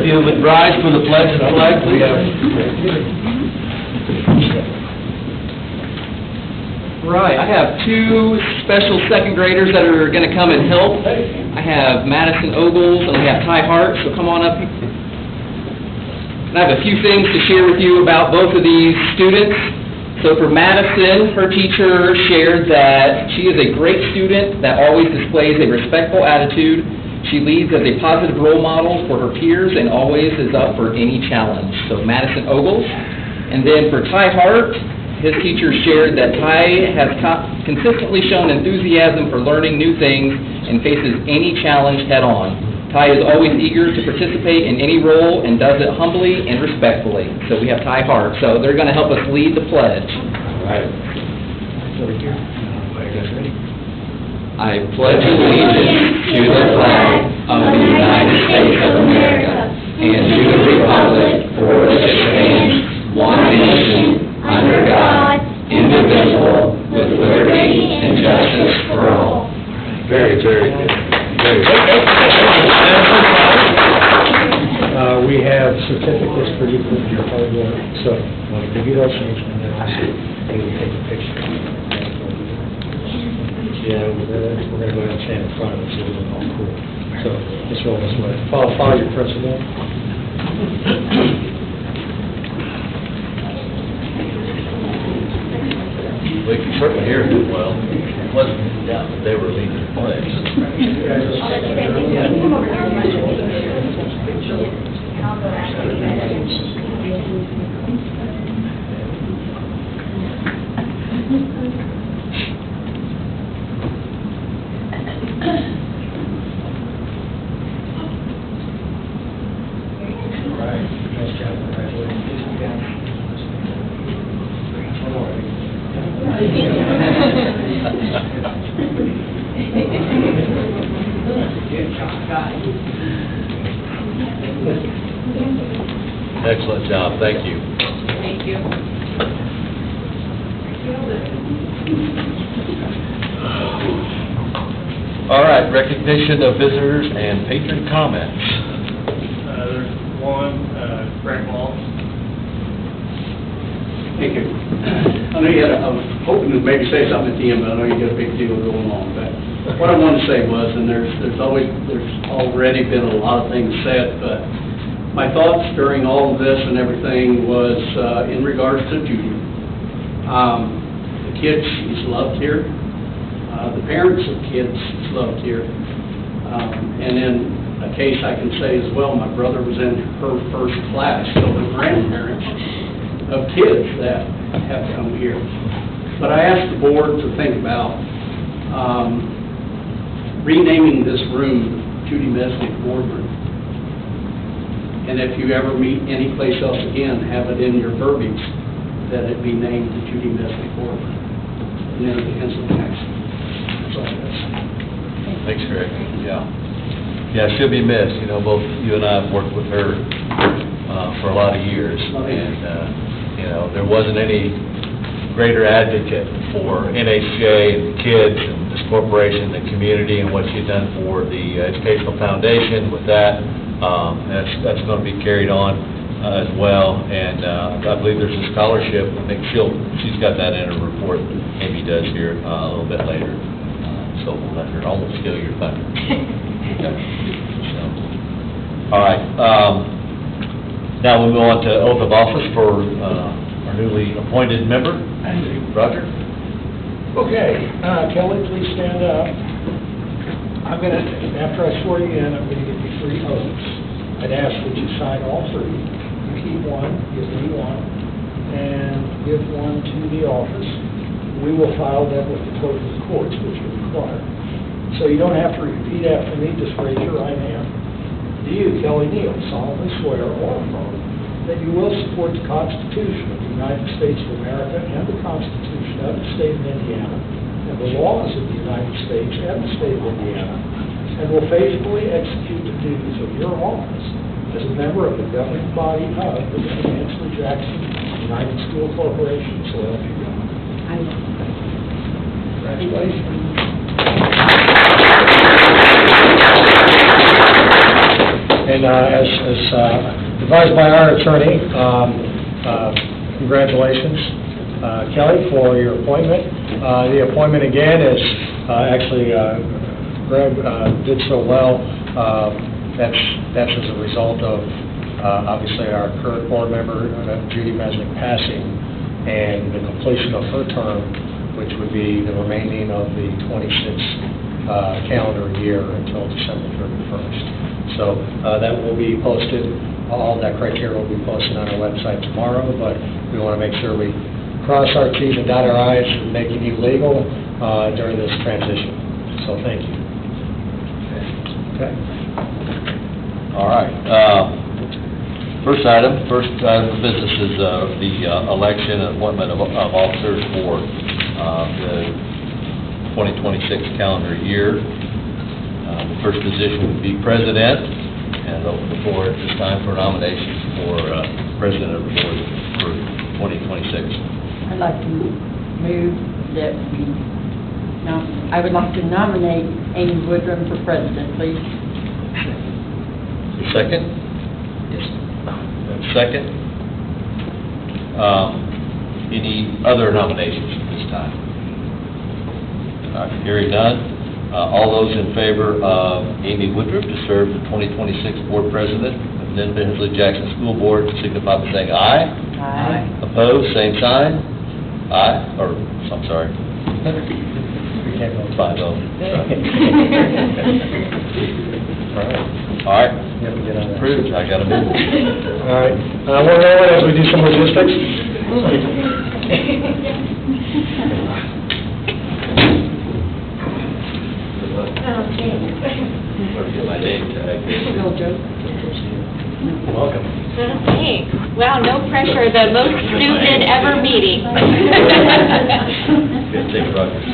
you would rise for the pledge of the flag, please. Right, I have two special second graders that are going to come and help. I have Madison Ogles and I have Ty Hart, so come on up. And I have a few things to share with you about both of these students. So for Madison, her teacher shared that she is a great student that always displays a respectful attitude. She leads as a positive role model for her peers and always is up for any challenge. So Madison Ogles. And then for Ty Hart, his teacher shared that Ty has consistently shown enthusiasm for learning new things and faces any challenge head-on. Ty is always eager to participate in any role and does it humbly and respectfully. So we have Ty Hart. So they're going to help us lead the pledge. All right. Over here. I pledge allegiance to the flag of the United States of America and to the republic for which it stands, one nation, under God, indivisible, with liberty and justice for all. Very, very good. Very good. We have certificates for you for your hard work, so I'll give you those things and then I'll see. Maybe take a picture. Yeah, we're going to go ahead and stand in front of it so we look all cool. So just roll this way. Follow your principal. We can certainly hear it well. It wasn't in doubt that they were leading the pledge. Excellent job. Thank you. Thank you. All right, recognition of visitors and patron comments. There's one, Frank Moss. Thank you. I know I was hoping to maybe say something at the end, but I know you got a big deal going on. But what I wanted to say was, and there's already been a lot of things said, but my thoughts during all of this and everything was in regards to Judy. The kids, she's loved here. The parents of kids, she's loved here. And in a case I can say as well, my brother was in her first class, so the grandparents of kids that have come here. But I asked the board to think about renaming this room Judy Mesnick Boardroom. And if you ever meet any place else again, have it in your verbiage that it be named the Judy Mesnick Boardroom. And then it begins with next. That's all I say. Thanks, Greg. Yeah. Yeah, she'll be missed. You know, both you and I have worked with her for a lot of years. And, you know, there wasn't any greater advocate for NHJ and kids and this corporation, the community, and what she's done for the Educational Foundation with that. That's going to be carried on as well. And I believe there's a scholarship. I think she's got that in her report. Amy does here a little bit later. So we'll let her almost steal your thunder. So, all right. Now we'll go on to oath of office for our newly appointed member, Roger. Okay, Kelly, please stand up. I'm going to, after I swear you in, I'm going to give you 3 oaths. I'd ask that you sign all 3. You keep one, give me one, and give one to the office. We will file that with the clerk of the courts, which are required. So you don't have to repeat after me, just raise your right hand. Do you, Kelly Neal, solemnly swear or affirm that you will support the Constitution of the United States of America and the Constitution of the State of Indiana and the laws of the United States and the State of Indiana, and will faithfully execute the duties of your office as a member of the governing body of the Chancellor Jackson United School Corporation, so help you God. I will. Congratulations. And as advised by our attorney, congratulations, Kelly, for your appointment. The appointment again is actually Greg did so well. That's as a result of obviously our current board member Judy Mesnick passing and the completion of her term, which would be the remaining of the 26th calendar year until December 31st. So that will be posted. All that criteria will be posted on our website tomorrow, but we want to make sure we cross our T's and dot our I's in making you legal during this transition. So thank you. Okay. All right. First item of business is the election and appointment of officers for the 2026 calendar year. The first position would be president, and open the floor at this time for nominations for president of the board for 2026. I'd like to move that I would like to nominate Amy Woodrum for president, please. Second? Yes. Second? Any other nominations at this time? All right, hearing none. All those in favor of Amy Woodruff to serve the 2026 board president of the Bensley Jackson School Board signify by saying aye. Aye. Opposed, same sign. Aye, or, I'm sorry. We can't vote. 5-0. All right. You have to get on that. Approved, I got to move. All right. One moment as we do some logistics. Get my name tag. Bill Joe. Welcome. Hey, wow, no pressure, the most student ever meeting. Good, take Rogers.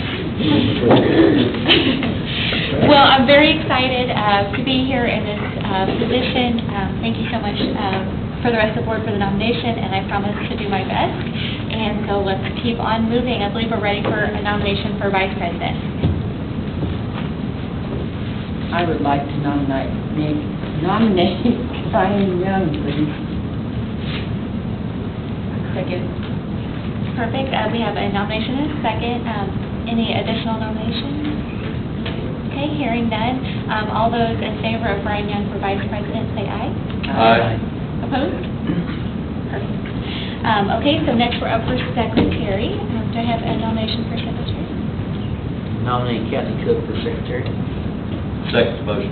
Well, I'm very excited to be here in this position. Thank you so much for the rest of the board for the nomination, and I promise to do my best. And so let's keep on moving. I believe we're ready for a nomination for vice president. I would like to nominate Brian Young, please. Second. Perfect. We have a nomination and a second. Any additional nominations? Okay, hearing none. All those in favor of Brian Young for vice president, say aye. Aye. Opposed? Perfect. Okay, so next we're up for secretary. Do I have a nomination for secretary? Nominate Kathy Cook for secretary. Second motion.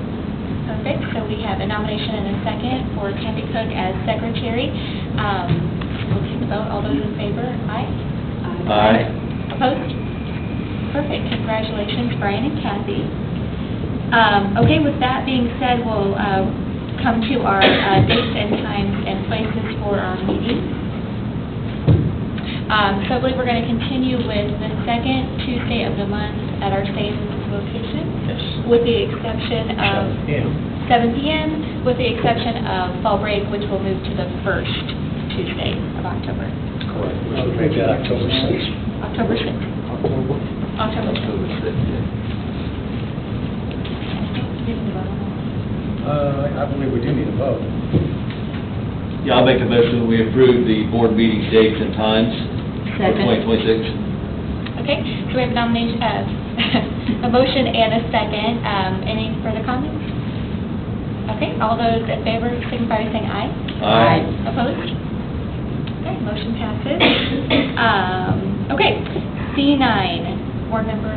Perfect. So we have a nomination and a second for Kathy Cook as secretary. We'll take the vote. All those in favor? Aye. Aye. Opposed? Perfect. Congratulations, Brian and Kathy. Okay, with that being said, we'll come to our dates and times and places for our meeting. So I believe we're going to continue with the second Tuesday of the month at our same location. Yes. With the exception of 7 p.m., with the exception of fall break, which will move to the first Tuesday of October. Correct. We'll make that October 6th. October 6th. October 6th. I believe we do need a vote. Yeah, I'll make a motion that we approve the board meeting dates and times for Second. 2026. Okay, so we have a nomination, a motion and a second. Any further comments? Okay, all those in favor, signify by saying aye. Aye. Opposed? Okay, motion passes. Okay, C9, board member,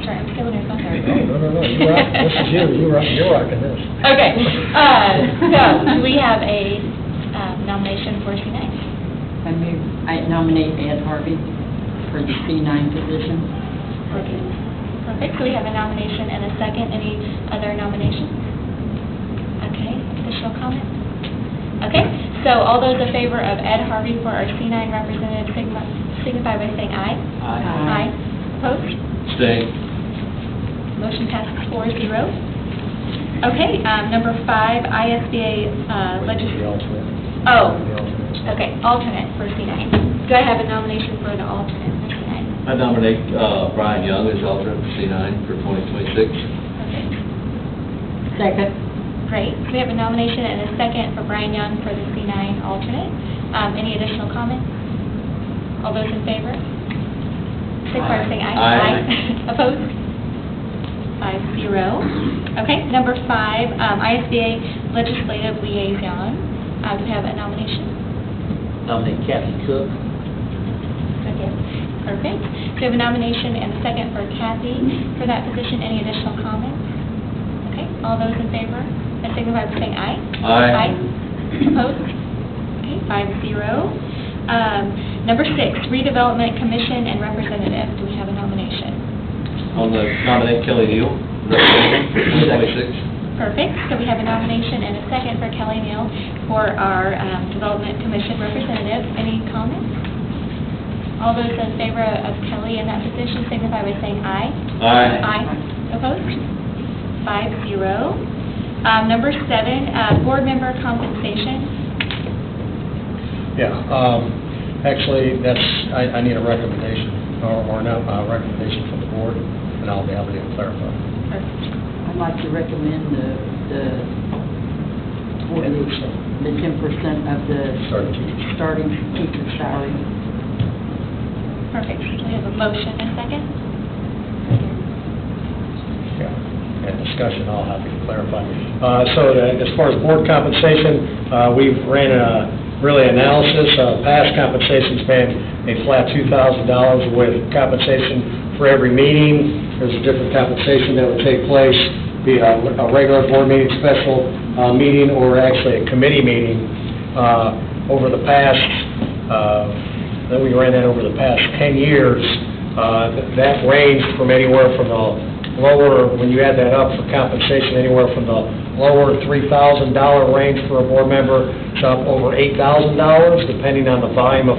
sorry, I'm still in my phone. No, you rock, this is you're rocking this. Okay, so do we have a nomination for C9? I nominate Ed Harvey for the C9 position. Okay, perfect. So we have a nomination and a second. Any other nominations? Okay, additional comments? Okay, so all those in favor of Ed Harvey for our C9 representative signify by saying aye. Aye. Aye. Opposed? Stay. Motion passes 4-0. Okay, number 5, ISBA The legislative. alternate. Oh, The alternate. okay, alternate for C9. Do I have a nomination for the alternate for C9? I nominate Brian Young as alternate for C9 for 2026. Perfect. Second. Great. We have a nomination and a second for Brian Young for the C9 alternate. Any additional comments? All those in favor? Signify by saying aye. Aye. Opposed? 5-0. Okay, number 5, ISBA Legislative Liaison. Do we have a nomination? Nominate Kathy Cook. Second. Perfect. So we have a nomination and a second for Kathy for that position. Any additional comments? Okay, all those in favor, signify by saying aye. Aye. Opposed? Okay, 5-0. Number 6, Redevelopment Commission and Representative. Do we have a nomination? On the nominate Kelly Neal, representative, 26. Perfect. So we have a nomination and a second for Kelly Neal for our Development Commission representative. Any comments? All those in favor of Kelly in that position signify by saying aye. Aye. Opposed? 5-0. Number 7, board member compensation. Yeah, actually, I need a recommendation, or no, a recommendation from the board, and I'll be able to clarify. Perfect. I'd like to recommend the 10% of the starting teacher salary. Perfect. We have a motion and a second. Yeah, and discussion, I'll have to clarify. So as far as board compensation, we've ran really analysis. Past compensation's been a flat $2,000 with compensation for every meeting. There's a different compensation that would take place, be a regular board meeting, special meeting, or actually a committee meeting. Over the past, then we ran that over the past 10 years. That ranged from anywhere from the lower, when you add that up for compensation, anywhere from the lower $3,000 range for a board member to up over $8,000, depending on the volume of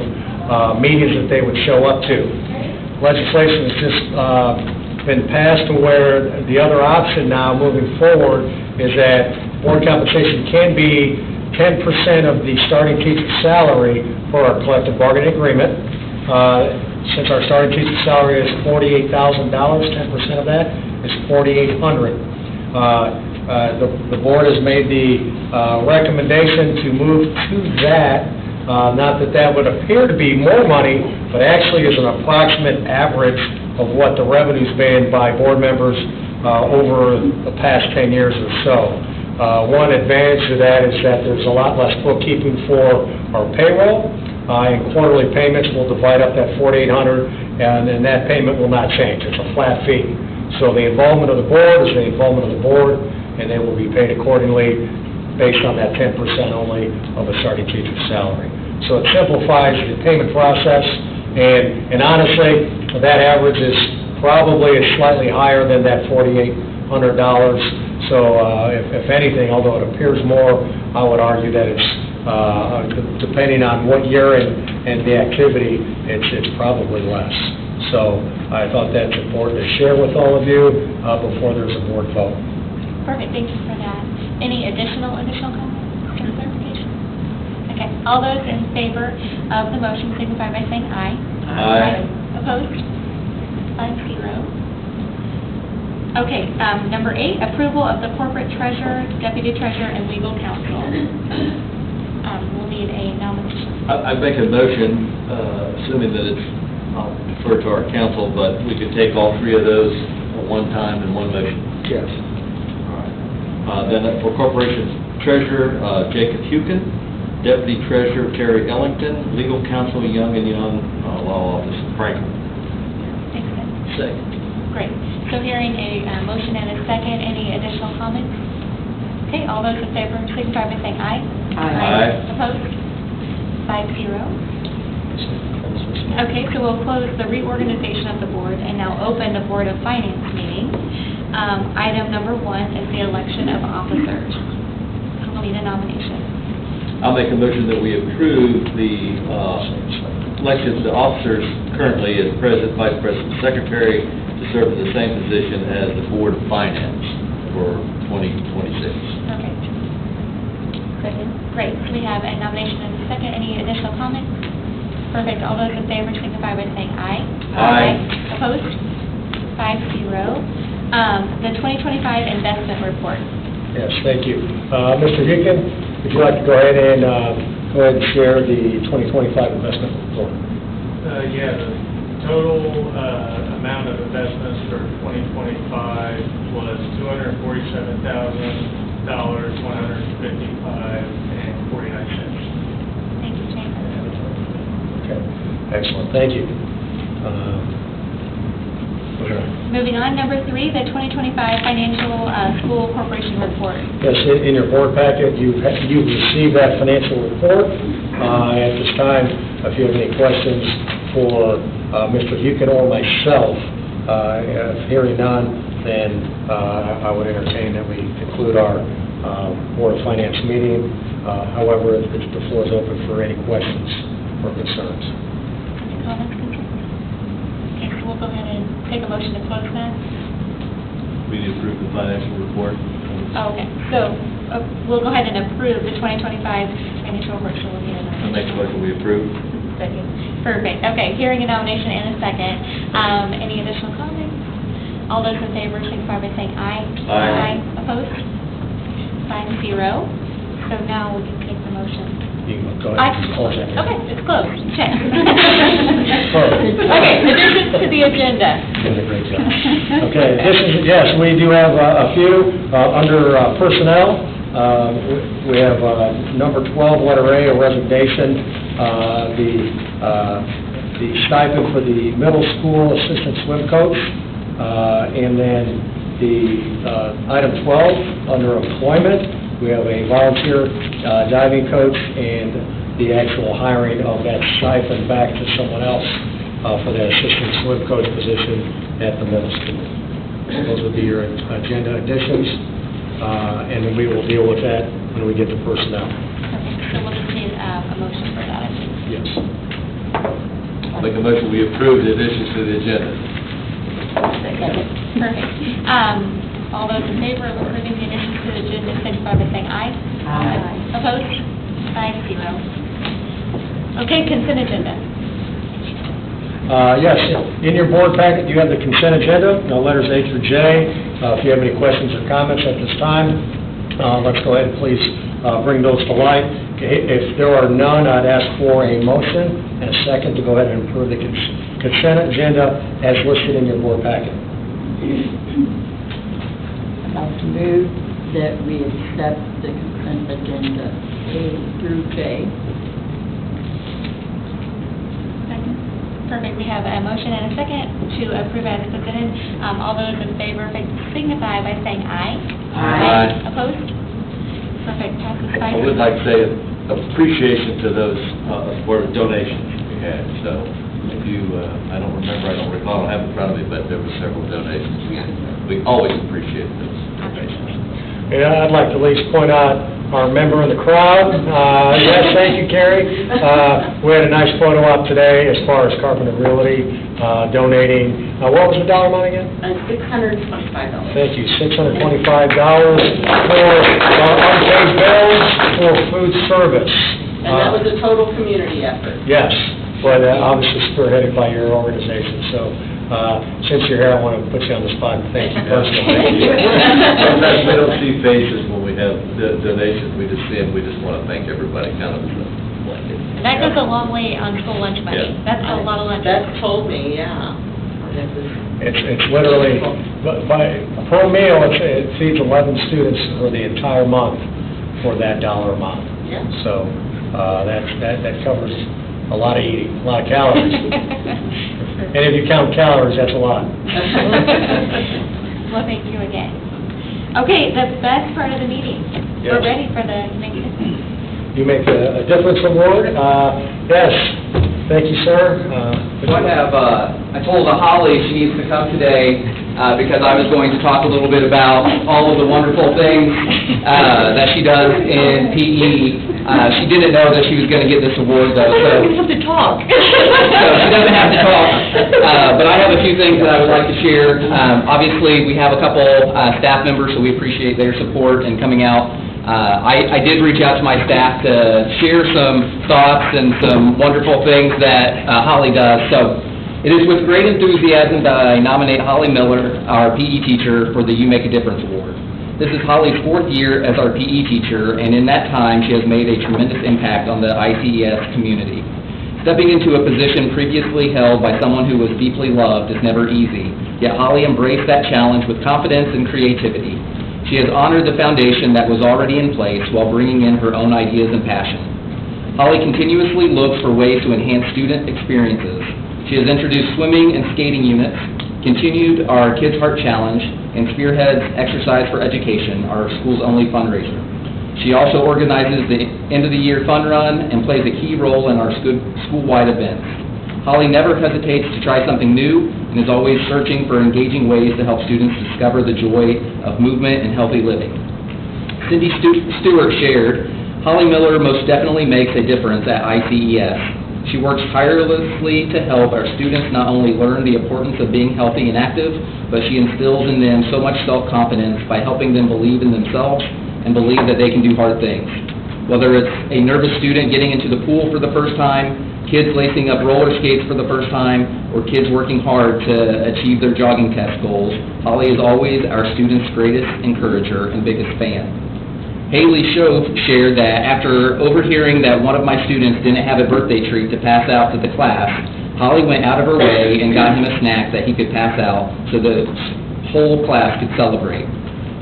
meetings that they would show up to. Legislation has just been passed to where the other option now moving forward is that board compensation can be 10% of the starting teacher's salary for our collective bargaining agreement. Since our starting teacher salary is $48,000, 10% of that is $4,800. The board has made the recommendation to move to that, not that that would appear to be more money, but actually is an approximate average of what the revenue's been by board members over the past 10 years or so. One advantage to that is that there's a lot less bookkeeping for our payroll. And quarterly payments will divide up that $4,800, and then that payment will not change. It's a flat fee. So the involvement of the board is the involvement of the board, and they will be paid accordingly based on that 10% only of a starting teacher's salary. So it simplifies the payment process, and honestly, that average is probably slightly higher than that $4,800. So if anything, although it appears more, I would argue that it's depending on what year and the activity, it's probably less. So I thought that's important to share with all of you before there's a board vote. Perfect, thank you for that. Any additional comments or clarification? Okay, all those in favor of the motion signify by saying aye. Aye. Opposed? 5-0. Okay, number 8, approval of the corporate treasurer, deputy treasurer, and legal counsel. We'll need a nomination. I make a motion, assuming that it's, I'll defer to our council, but we could take all 3 of those at one time in one motion. Yes. All right. Then for corporation treasurer, Jacob Hukin, deputy treasurer, Terry Ellington, legal counsel, Young & Young, law office, Franklin. Makes sense. Second. Great. So hearing a motion and a second, any additional comments? Okay, all those in favor, signify by saying aye. Aye. Opposed? 5-0. Okay, so we'll close the reorganization of the board and now open the Board of Finance meeting. Item number 1 is the election of officers. We'll need a nomination. I'll make a motion that we approve the election of the officers currently as president, vice president, secretary to serve in the same position as the Board of Finance for 2026. Okay. Great. So we have a nomination and a second. Any additional comments? Perfect. All those in favor signify by saying aye. Aye. Opposed? 5-0. The 2025 investment report. Yes, thank you. Mr. Hicken, would you like to go ahead and share the 2025 investment report? Yeah, the total amount of investments for 2025 was $247,155.49. Thank you, Shane. Okay, excellent, thank you. Moving on, number 3, the 2025 Financial School Corporation Report. Yes, in your board packet, you've received that financial report. At this time, if you have any questions for Mr. Hukin or myself, if hearing none, then I would entertain that we conclude our Board of Finance meeting. However, the floor is open for any questions or concerns. Any comments, concerns? Okay, so we'll go ahead and take a motion to close that. We need to approve the financial report. Oh, okay, so we'll go ahead and approve the 2025 financial report. So we'll get a I make a motion we approve. second. Perfect, okay, hearing a nomination and a second. Any additional comments? All those in favor, signify by saying aye. Aye. Opposed? 5-0. So now we can take the motion. You can go ahead and close that. Okay, it's closed, check. Perfect. Okay, additions to the agenda. Doing a great job. Okay, yes, we do have a few. Under personnel, we have number 12, letter A, a resignation. The stipend for the middle school assistant swim coach. And then the item 12, under employment, we have a volunteer diving coach and the actual hiring of that stipend back to someone else for that assistant swim coach position at the middle school. Those will be your agenda additions, and then we will deal with that when we get to personnel. Okay, so we'll just need a motion for that. Yes. Make a motion we approve the additions to the agenda. Perfect. All those in favor of approving the additions to the agenda, signify by saying aye. Aye. Opposed? 5-0. Okay, consent agenda. Yes, in your board packet, you have the consent agenda, letters A through J. If you have any questions or comments at this time, let's go ahead and please bring those to light. If there are none, I'd ask for a motion and a second to go ahead and approve the consent agenda as listed in your board packet. I'd like to move that we accept the consent agenda A through J. Second. Perfect, we have a motion and a second to approve as presented. All those in favor signify by saying aye. Aye. Opposed? Perfect, passes 5-0. I would like to say appreciation to those for donations we had. So if you, I don't recall, I have it in front of me, but there were several donations. We always appreciate those donations. Yeah, I'd like to at least point out our member in the crowd. Yes, thank you, Carrie. We had a nice photo op today as far as Carpenter Realty donating. What was the dollar amount again? $625. Thank you, $625 for unpaid bills for food service. And that was a total community effort. Yes, but obviously spearheaded by your organization. So since you're here, I want to put you on the spot and thank you personally. Sometimes we don't see faces when we have donations, we just see them, we just want to thank everybody kind of as a blanket. And that goes a long way on school lunch money. Yeah. That's a lot of lunch. That told me, yeah. It's literally, per meal, it feeds 11 students for the entire month for that dollar amount. Yeah. So that covers a lot of eating, a lot of calories. And if you count calories, that's a lot. Well, thank you again. Okay, the best part of the meeting. Yes. We're ready for the Make a Difference. You make a difference award. Yes, thank you, sir. So I told Holly she needs to come today because I was going to talk a little bit about all of the wonderful things that she does in PE. She didn't know that she was going to get this award, though. So You have to talk. so she doesn't have to talk, but I have a few things that I would like to share. Obviously, we have a couple staff members, so we appreciate their support and coming out. I did reach out to my staff to share some thoughts and some wonderful things that Holly does. So it is with great enthusiasm that I nominate Holly Miller, our PE teacher, for the You Make a Difference Award. This is Holly's 4th year as our PE teacher, and in that time, she has made a tremendous impact on the ICES community. Stepping into a position previously held by someone who was deeply loved is never easy, yet Holly embraced that challenge with confidence and creativity. She has honored the foundation that was already in place while bringing in her own ideas and passion. Holly continuously looks for ways to enhance student experiences. She has introduced swimming and skating units, continued our Kids Heart Challenge, and spearheads Exercise for Education, our school's only fundraiser. She also organizes the end-of-the-year fun run and plays a key role in our school-wide events. Holly never hesitates to try something new and is always searching for engaging ways to help students discover the joy of movement and healthy living. Cindy Stewart shared, Holly Miller most definitely makes a difference at ICES. She works tirelessly to help our students not only learn the importance of being healthy and active, but she instills in them so much self-confidence by helping them believe in themselves and believe that they can do hard things. Whether it's a nervous student getting into the pool for the first time, kids lacing up roller skates for the first time, or kids working hard to achieve their jogging test goals, Holly is always our students' greatest encourager and biggest fan. Haley Shove shared that after overhearing that one of my students didn't have a birthday treat to pass out to the class, Holly went out of her way and got him a snack that he could pass out so the whole class could celebrate.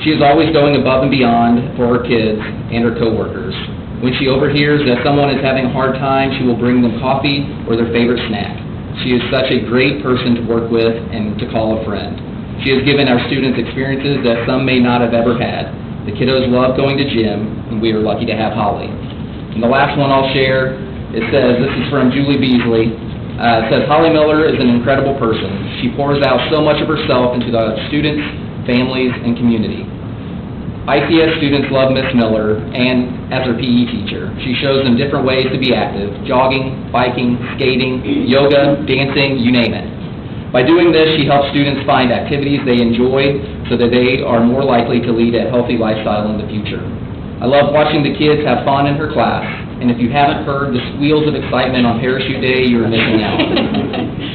She is always going above and beyond for her kids and her coworkers. When she overhears that someone is having a hard time, she will bring them coffee or their favorite snack. She is such a great person to work with and to call a friend. She has given our students experiences that some may not have ever had. The kiddos love going to gym, and we are lucky to have Holly. And the last one I'll share, it says, this is from Julie Beasley. It says, Holly Miller is an incredible person. She pours out so much of herself into the students, families, and community. ICS students love Miss Miller, and as her PE teacher, she shows them different ways to be active: jogging, biking, skating, yoga, dancing, you name it. By doing this, she helps students find activities they enjoy so that they are more likely to lead a healthy lifestyle in the future. I love watching the kids have fun in her class, and if you haven't heard the squeals of excitement on Parachute Day, you're missing out.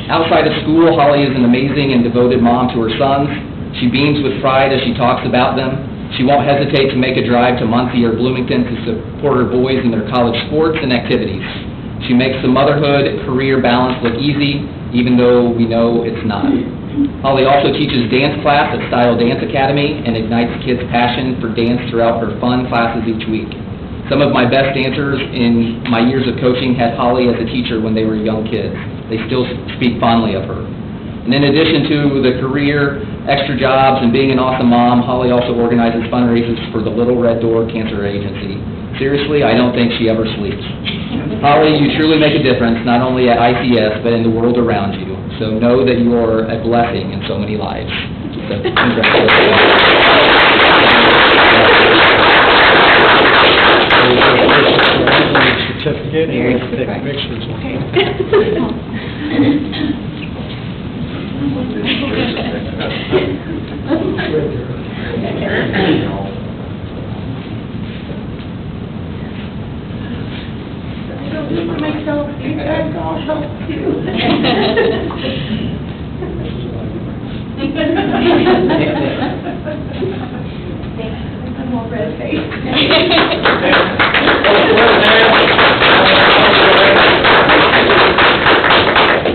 Outside of school, Holly is an amazing and devoted mom to her sons. She beams with pride as she talks about them. She won't hesitate to make a drive to Muncie or Bloomington to support her boys in their college sports and activities. She makes the motherhood-career balance look easy, even though we know it's not. Holly also teaches dance class at Style Dance Academy and ignites kids' passion for dance throughout her fun classes each week. Some of my best dancers in my years of coaching had Holly as a teacher when they were young kids. They still speak fondly of her. And in addition to the career, extra jobs, and being an awesome mom, Holly also organizes fundraisers for the Little Red Door Cancer Agency. Seriously, I don't think she ever sleeps. Holly, you truly make a difference, not only at ICS, but in the world around you. So know that you are a blessing in so many lives. So, congratulations. Certificate, and we'll take pictures. Myself, you guys all help too. I'm all red faced.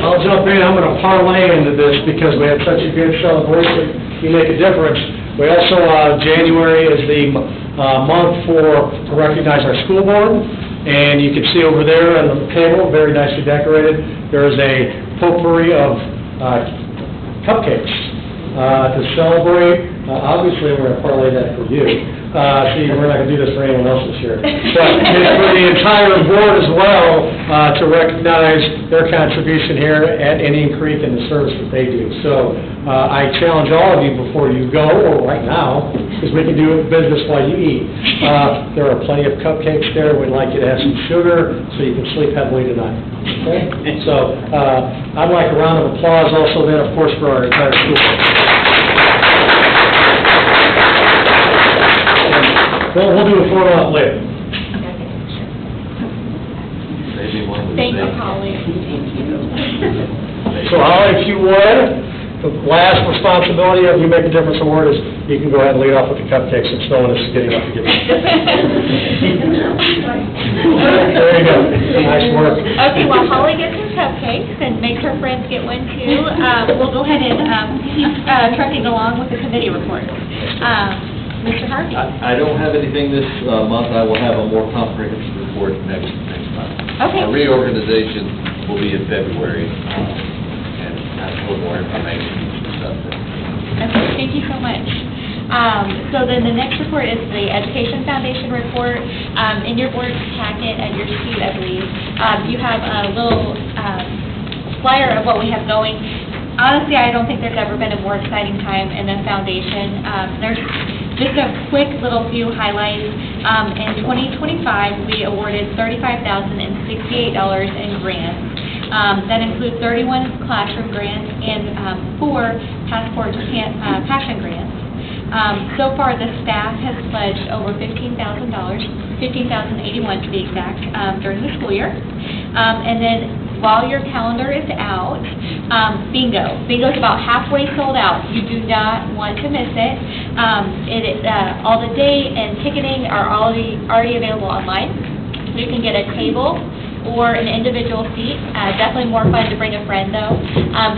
I'll jump in, I'm gonna parlay into this because we had such a good celebration. You make a difference. We also, January is the month to recognize our school board. And you can see over there on the table, very nicely decorated, there is a potpourri of cupcakes to celebrate. Obviously, we're going to parlay that for you. See, we're not going to do this for anyone else this year. But for the entire board as well, to recognize their contribution here at Indian Creek and the service that they do. So I challenge all of you before you go, or right now, because we can do business while you eat. There are plenty of cupcakes there. We'd like you to have some sugar so you can sleep heavily tonight. Okay? So I'd like a round of applause also then, of course, for our entire school. We'll do a photo op later. Thank you, Holly. So Holly, if you would, the last responsibility of You Make a Difference Award is you can go ahead and lead off with the cupcakes since no one is getting up to get them. There you go. Nice work. Okay, while Holly gets her cupcakes and makes her friends get one too, we'll go ahead and keep trucking along with the committee reports. Mr. Harvey? I don't have anything this month. I will have a more comprehensive report next month. Okay. Our reorganization will be in February, and have a little more information and stuff. Okay, thank you so much. So then the next report is the Education Foundation report. In your board packet at your seat, I believe, you have a little flyer of what we have going. Honestly, I don't think there's ever been a more exciting time in the foundation. There's just a quick little few highlights. In 2025, we awarded $35,068 in grants. That includes 31 classroom grants and 4 Passport to Passion grants. So far, the staff has pledged over $15,000, $15,081 to be exact, during the school year. And then while your calendar is out, bingo. Bingo's about halfway sold out. You do not want to miss it. All the date and ticketing are already available online. You can get a table or an individual seat. Definitely more fun to bring a friend though.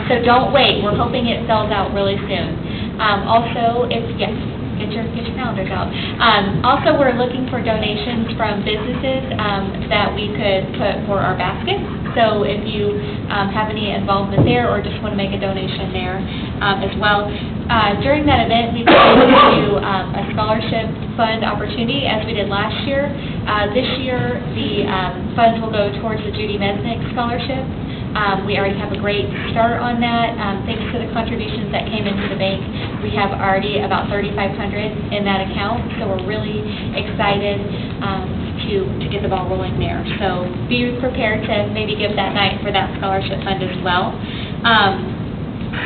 So don't wait. We're hoping it sells out really soon. Also, get your calendars out. Also, we're looking for donations from businesses that we could put for our baskets. So if you have any involvement there or just want to make a donation there as well. During that event, we will do a scholarship fund opportunity as we did last year. This year, the funds will go towards the Judy Mesnick Scholarship. We already have a great start on that. Thanks to the contributions that came into the bank, we have already about $3,500 in that account, so we're really excited to get the ball rolling there. So be prepared to maybe give that night for that scholarship fund as well.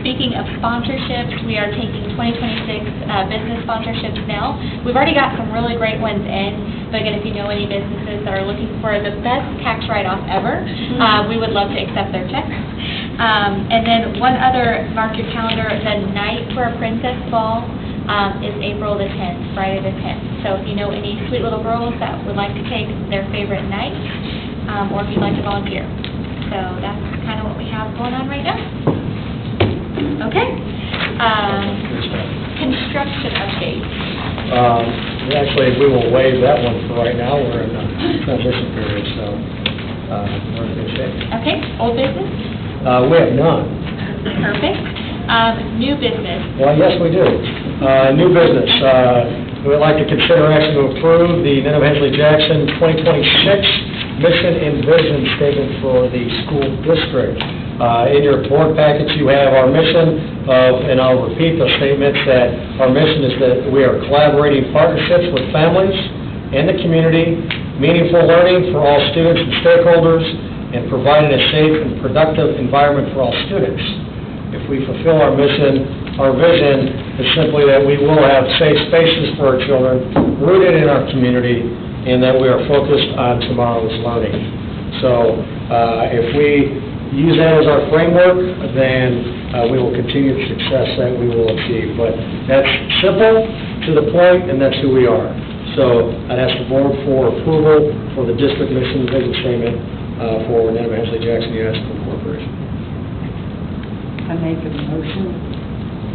Speaking of sponsorships, we are taking 2026 business sponsorships now. We've already got some really great ones in, but again, if you know any businesses that are looking for the best tax write-off ever, we would love to accept their checks. And then one other, mark your calendar, the night for a Princess Ball is April the 10th, Friday the 10th. So if you know any sweet little girls that would like to take their favorite night, or if you'd like to volunteer. So that's kind of what we have going on right now. Okay. Construction update. Actually, we will waive that one for right now. We're in a transition period, so we're in good shape. Okay, old business? We have none. Perfect. New business. Well, yes, we do. New business. We would like to consider action to approve the Nineveh-Hensley-Jackson 2026 mission and vision statement for the school district. In your board packets, you have our mission and I'll repeat the statements that our mission is that we are collaborating partnerships with families and the community, meaningful learning for all students and stakeholders, and providing a safe and productive environment for all students. If we fulfill our mission, our vision is simply that we will have safe spaces for our children, rooted in our community, and that we are focused on tomorrow's learning. So if we use that as our framework, then we will continue the success that we will achieve. But that's simple, to the point, and that's who we are. So I'd ask the board for approval for the district mission and vision statement for Nineveh-Hensley-Jackson United School Corporation. I make a motion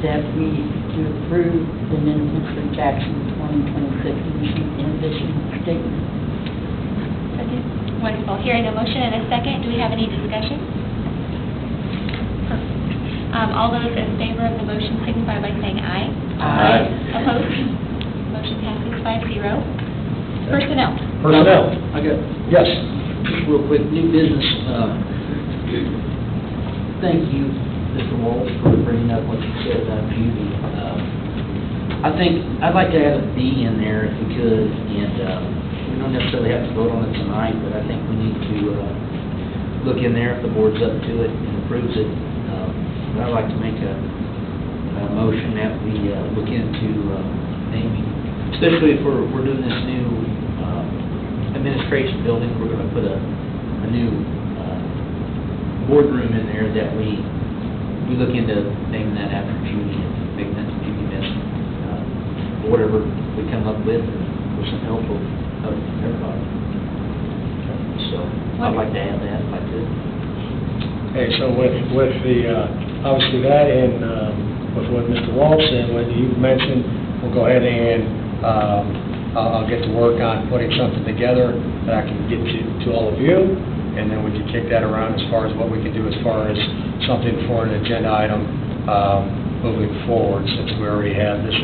that we to approve the Nineveh-Hensley-Jackson 2026 mission and vision statement. Okay. Wonderful. Hearing a motion and a second, do we have any discussion? Perfect. All those in favor of the motion signify by saying aye. Aye. Opposed? Motion passes 5-0. Personnel. Personnel. I got, Yes. just real quick, new business, thank you, Mr. Walsh, for bringing up what you said about Judy. I think, I'd like to add a B in there if we could, and we don't necessarily have to vote on it tonight, but I think we need to look in there if the board's up to it and approves it. But I'd like to make a motion that we look into naming, especially if we're doing this new administration building. We're going to put a new boardroom in there that we we look into naming that after Judy, and making that Judy Miss, whatever we come up with some help of everybody. So I'd like to add that, if I could. Okay, so with the, obviously that and with what Mr. Walsh said, what you mentioned, we'll go ahead and I'll get to work on putting something together that I can get to all of you, and then we can kick that around as far as what we can do as far as something for an agenda item moving forward, since we already have this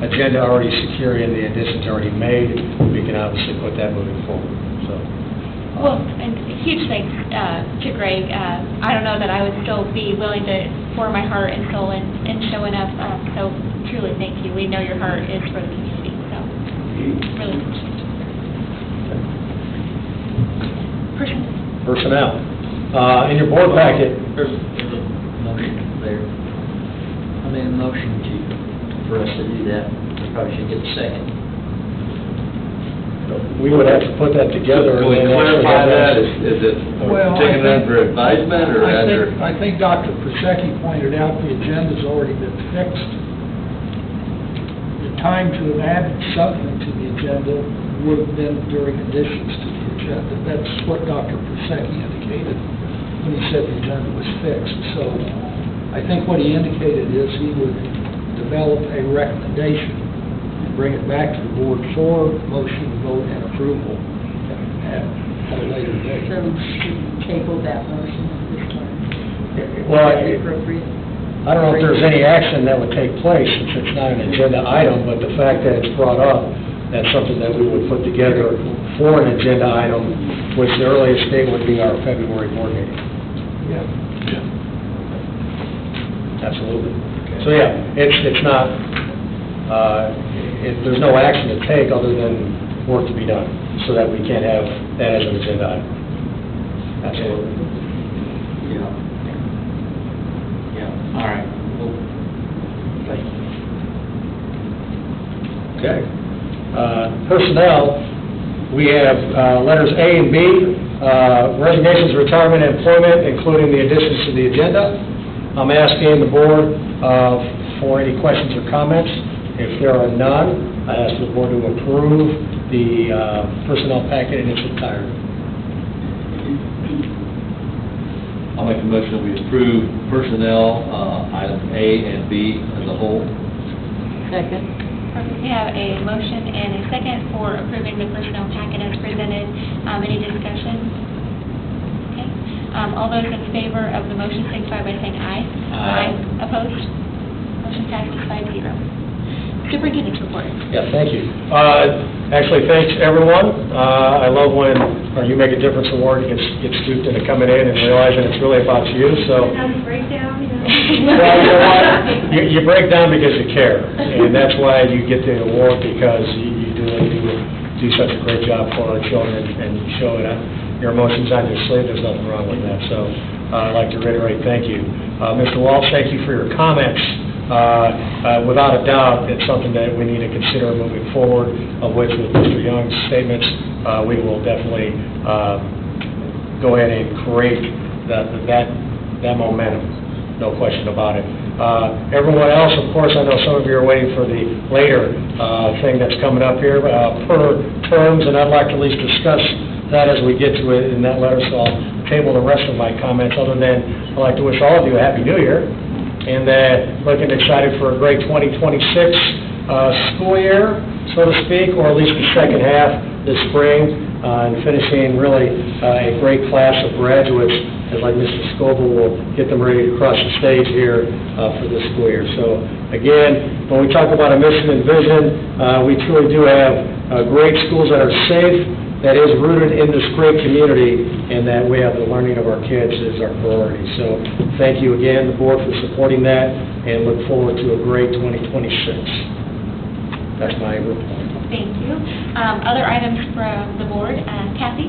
agenda already secure and the additions already made. We can obviously put that moving forward, so. Well, and huge thanks to Greg. I don't know that I would still be willing to pour my heart and soul in showing up, so truly thank you. We know your heart is for the community, so really appreciate it. Personnel. In your board packet, There's a motion there. I made a motion for us to do that. We probably should get a second. we would have to put that together. Can we and then actually clarify have that? those- Is it Well, I taken think- under advisement or under? I think Dr. Prosecki pointed out the agenda's already been fixed. The time to have added something to the agenda would have been during additions to the agenda. That's what Dr. Prosecki indicated when he said the agenda was fixed. So I think what he indicated is he would develop a recommendation and bring it back to the board for motion, vote, and approval at a later date. So should we table that motion at this time? Well, Is that appropriate? I don't know if there's any action that would take place since it's not an agenda item, but the fact that it's brought up, that's something that we would put together for an agenda item, which the earliest date would be our February board meeting. Yeah. Absolutely. So, yeah, it's not, there's no action to take other than work to be done, so that we can have that as an agenda item. Absolutely. Yeah. Yeah, all right. Well, thank you. Okay. Personnel, we have letters A and B, resignations, retirement, and employment, including the additions to the agenda. I'm asking the board for any questions or comments. If there are none, I ask the board to approve the personnel packet in its entirety. I'll make a motion that we approve personnel, items A and B as a whole. Second? We have a motion and a second for approving the personnel packet as presented. Any discussion? Okay. All those in favor of the motion signify by saying aye. Aye. Opposed? Motion passes 5-0. Superintendent's report. Yeah, thank you. Actually, thanks, everyone. I love when you make a difference award gets duped into coming in and realizing it's really about you, so. Breakdown, Well, you know what? You break down because you care, and that's why you get the award, because you do such a great job for our children, and you show it, your emotions on your sleeve. There's nothing wrong with that, so I'd like to reiterate, thank you. Mr. Walsh, thank you for your comments. Without a doubt, it's something that we need to consider moving forward, of which with Mr. Young's statements, we will definitely go ahead and create that momentum, no question about it. Everyone else, of course, I know some of you are waiting for the later thing that's coming up here, per terms, and I'd like to at least discuss that as we get to it in that letter, so I'll table the rest of my comments, other than I'd like to wish all of you a Happy New Year, and looking excited for a great 2026 school year, so to speak, or at least the second half this spring, and finishing really a great class of graduates, and like Mr. Scoble will get them ready to cross the stage here for this school year. So again, when we talk about a mission and vision, we truly do have great schools that are safe, that is rooted in this great community, and that we have the learning of our kids as our priority. So thank you again, the board, for supporting that, and look forward to a great 2026. That's my report. Thank you. Other items from the board. Kathy?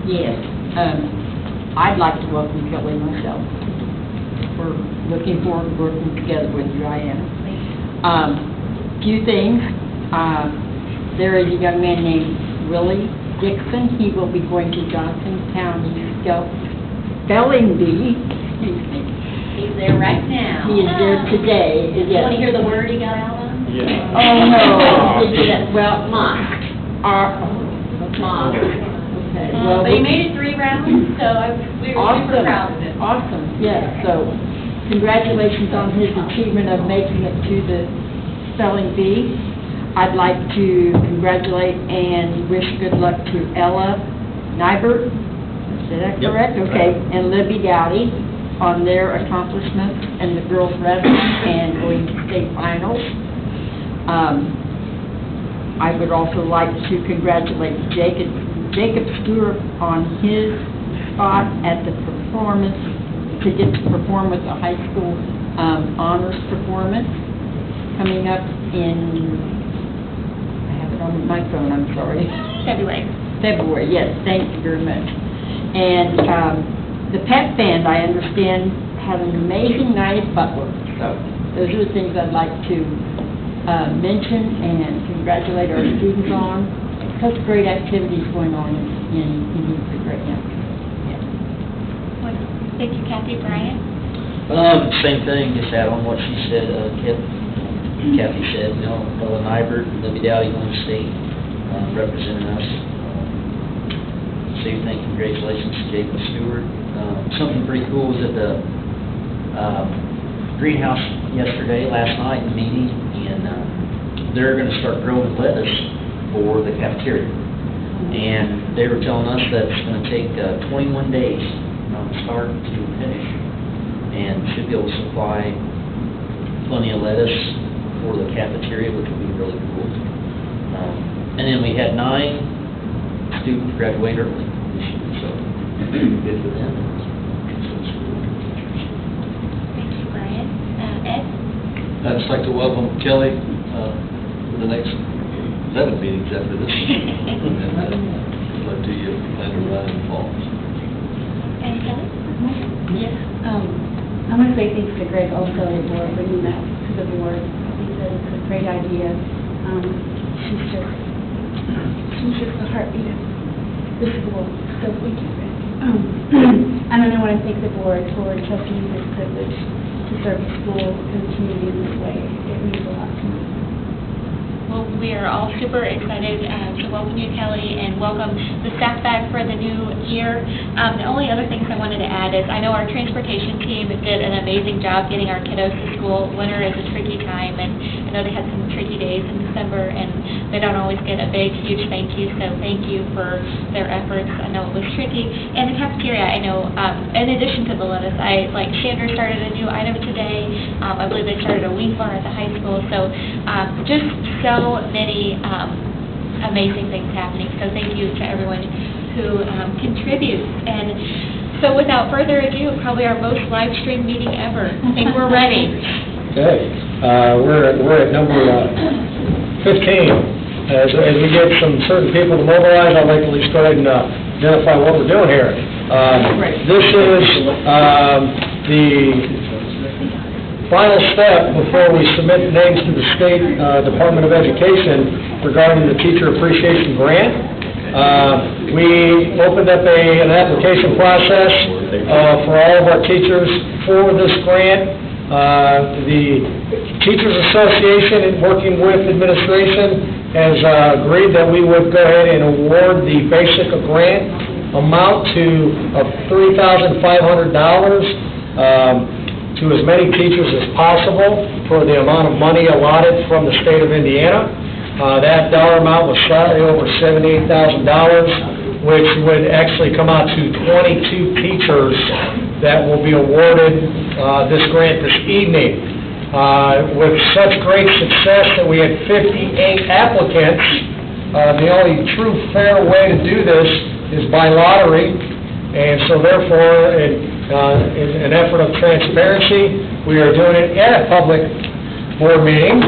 Yes. I'd like to welcome Kelly myself. We're looking forward to working together with you, I am. Few things. There is a young man named Willie Dixon. He will be going to Johnson County Spelling Bee, excuse me, He's there right now. He is there today. You want to hear the word he got out on? Oh, no. Well, Mom. Mom. Okay, well, But he made it 3 rounds, so we were super proud of him. Awesome, yeah, so congratulations on his achievement of making it to the spelling bee. I'd like to congratulate and wish good luck to Ella Nybert, is that correct? Okay, and Libby Dowdy on their accomplishments and the girls' wrestling and going to state finals. I would also like to congratulate Jacob Stewart on his spot at the performance, to get to perform with the high school honors performance coming up in, I have it on my phone, I'm sorry. February, yes, thank you very much. And the pep band, I understand, had an amazing night at Butler. So those are the things I'd like to mention and congratulate our students on. Such great activities going on in Newford right now. Yeah. Thank you, Kathy. Brian? Same thing, just add on what she said, Kathy said, you know, Ella Nybert, Libby Dowdy going to state, representing us. Same thing, congratulations to Jacob Stewart. Something pretty cool was at the greenhouse last night in the meeting, and they're going to start growing lettuce for the cafeteria. And they were telling us that it's going to take 21 days from start to finish, and should be able to supply plenty of lettuce for the cafeteria, which will be really cool. And then we had 9 students graduate early this year, so good for them. Thank you, Brian. Ed? I'd just like to welcome Kelly for the next 7 meetings after this. And good luck to you, plan to run in the fall. And Kelly? Yes. I want to say thanks to Greg also for bringing that to the board. I think that it's a great idea. She's just the heartbeat of the school. So thank you, Greg. And I want to thank the board for trusting me this privilege to serve the school and the community in this way. It means a lot to me. Well, we are all super excited to welcome you, Kelly, and welcome the staff back for the new year. The only other things I wanted to add is I know our transportation team did an amazing job getting our kiddos to school. Winter is a tricky time, and I know they had some tricky days in December, and they don't always get a big, huge thank you, so thank you for their efforts. I know it was tricky. And the cafeteria, I know, in addition to the lettuce, Chandra started a new item today. I believe they started a wing bar at the high school, so just so many amazing things happening. So thank you to everyone who contributes. And so without further ado, probably our most live stream meeting ever. I think we're ready. Okay, we're at number 15. As we get some certain people to mobilize, I'd like to at least go ahead and identify what we're doing here. This is the final step before we submit names to the State Department of Education regarding the Teacher Appreciation Grant. We opened up an application process for all of our teachers for this grant. The Teachers Association, in working with administration, has agreed that we would go ahead and award the basic grant amount of $3,500 to as many teachers as possible for the amount of money allotted from the state of Indiana. That dollar amount was slightly over $78,000, which would actually come out to 22 teachers that will be awarded this grant this evening. With such great success that we had 58 applicants, the only true fair way to do this is by lottery, and so therefore, in an effort of transparency, we are doing it at a public board meeting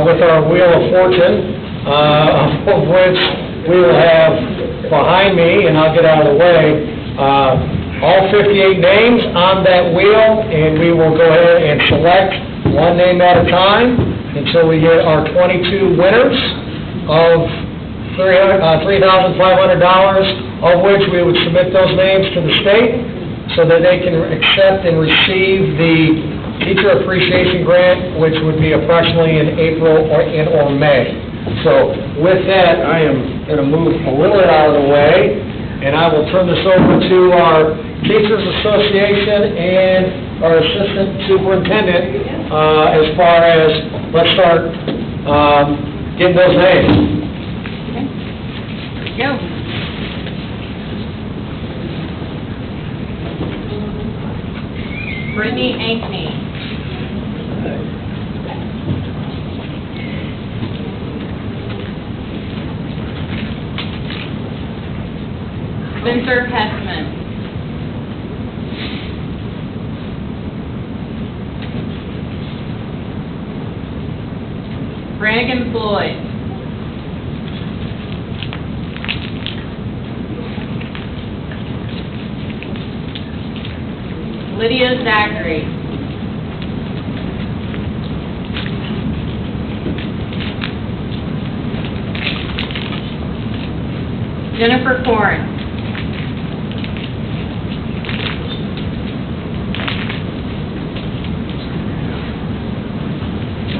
with our Wheel of Fortune, of which we will have behind me, and I'll get out of the way, all 58 names on that wheel, and we will go ahead and select one name at a time until we get our 22 winners of $3,500, of which we would submit those names to the state so that they can accept and receive the teacher appreciation grant, which would be approximately in April or May. So with that, I am going to move a little bit out of the way, and I will turn this over to our Teachers Association and our Assistant Superintendent as far as, let's start getting those names. Go. Brittany Ankney. Spencer Hessman. Brannigan Floyd. Lydia Zachary. Jennifer Corn.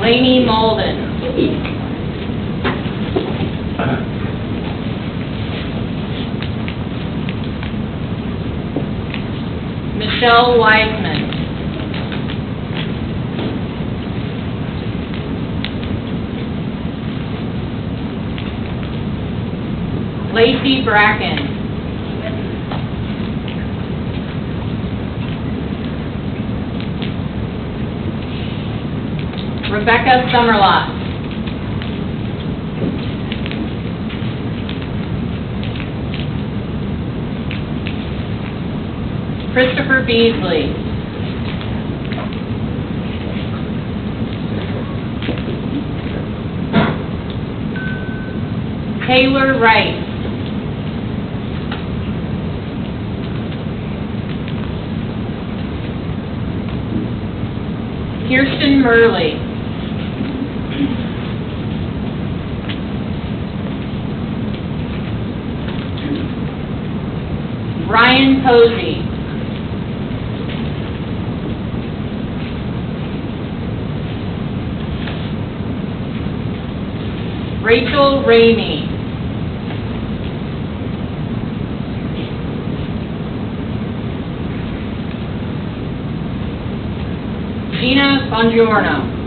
Lainey Malden. Michelle Wiseman. Lacey Bracken. Rebecca Summerlot. Christopher Beasley. Taylor Wright. Kirsten Murley. Ryan Posey. Rachel Ramey. Gina Bongiorno.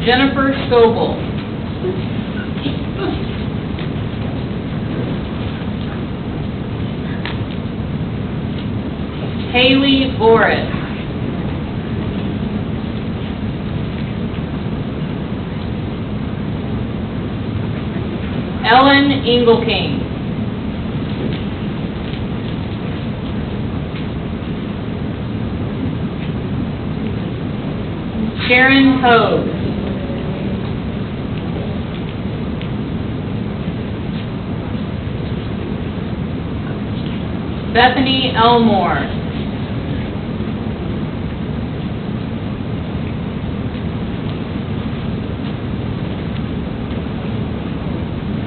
Jennifer Scoble. Haley Boris. Ellen Engelking. Sharon Hogue. Bethany Elmore.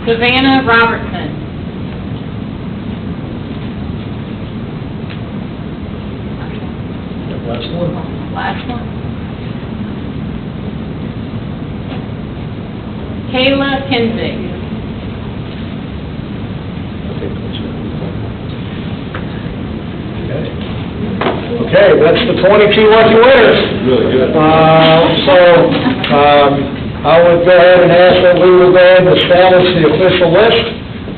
Savannah Robertson. Last one. Last one. Kayla Kinzig. Okay, that's the 22 lucky winners. Really good. I would go ahead and ask that we will go ahead and establish the official list.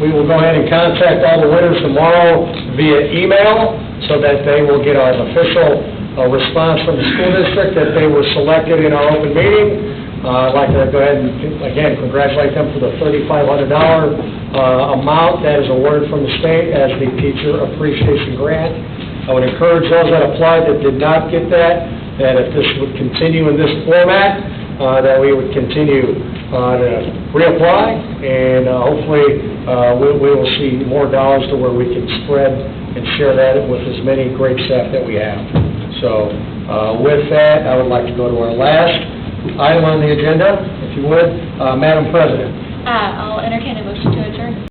We will go ahead and contact all the winners tomorrow via email so that they will get an official response from the school district that they were selected in our open meeting. I'd like to go ahead and, again, congratulate them for the $3,500 amount that is awarded from the state as the Teacher Appreciation Grant. I would encourage those that applied that did not get that if this would continue in this format, that we would continue to reapply, and hopefully we will see more dollars to where we can spread and share that with as many great staff that we have. So with that, I would like to go to our last item on the agenda, if you would. Madam President. I'll entertain a motion to adjourn.